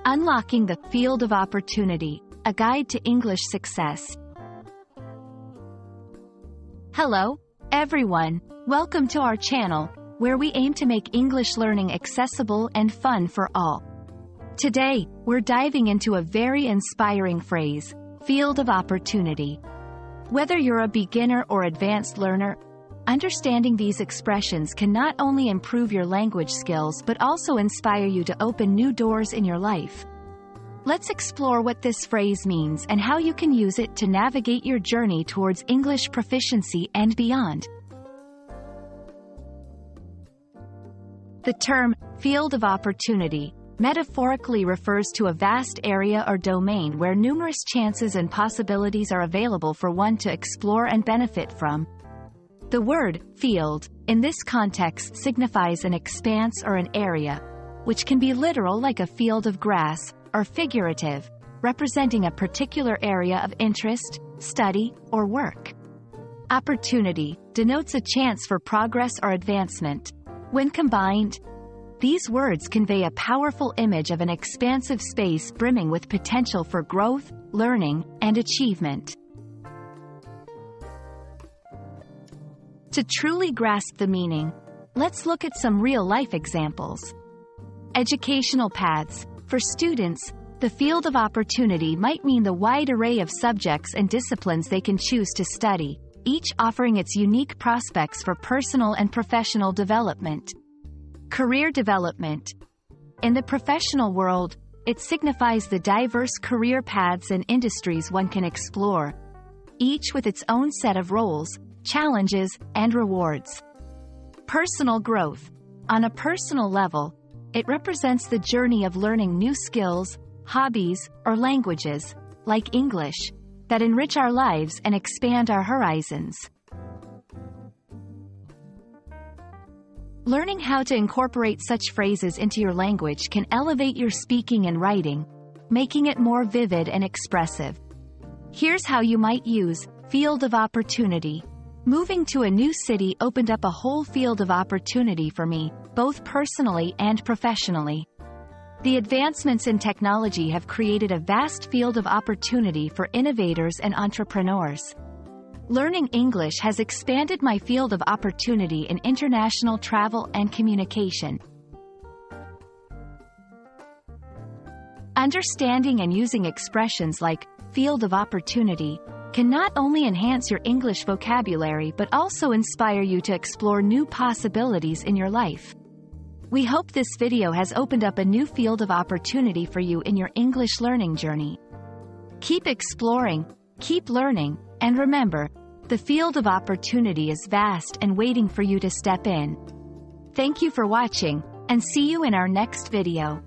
Unlocking the Field of Opportunity, a guide to English success. Hello, everyone. Welcome to our channel, where we aim to make English learning accessible and fun for all. Today, we're diving into a very inspiring phrase, field of opportunity. Whether you're a beginner or advanced learner, understanding these expressions can not only improve your language skills but also inspire you to open new doors in your life. Let's explore what this phrase means and how you can use it to navigate your journey towards English proficiency and beyond. The term, field of opportunity, metaphorically refers to a vast area or domain where numerous chances and possibilities are available for one to explore and benefit from. The word, field, in this context signifies an expanse or an area, which can be literal like a field of grass, or figurative, representing a particular area of interest, study, or work. Opportunity denotes a chance for progress or advancement. When combined, these words convey a powerful image of an expansive space brimming with potential for growth, learning, and achievement. To truly grasp the meaning, let's look at some real-life examples. Educational paths. For students, the field of opportunity might mean the wide array of subjects and disciplines they can choose to study, each offering its unique prospects for personal and professional development. Career development. In the professional world, it signifies the diverse career paths and industries one can explore, each with its own set of roles, challenges, and rewards. Personal growth. On a personal level, it represents the journey of learning new skills, hobbies, or languages, like English, that enrich our lives and expand our horizons. Learning how to incorporate such phrases into your language can elevate your speaking and writing, making it more vivid and expressive. Here's how you might use field of opportunity. Moving to a new city opened up a whole field of opportunity for me, both personally and professionally. The advancements in technology have created a vast field of opportunity for innovators and entrepreneurs. Learning English has expanded my field of opportunity in international travel and communication. Understanding and using expressions like field of opportunity can not only enhance your English vocabulary but also inspire you to explore new possibilities in your life. We hope this video has opened up a new field of opportunity for you in your English learning journey. Keep exploring, keep learning, and remember, the field of opportunity is vast and waiting for you to step in. Thank you for watching, and see you in our next video.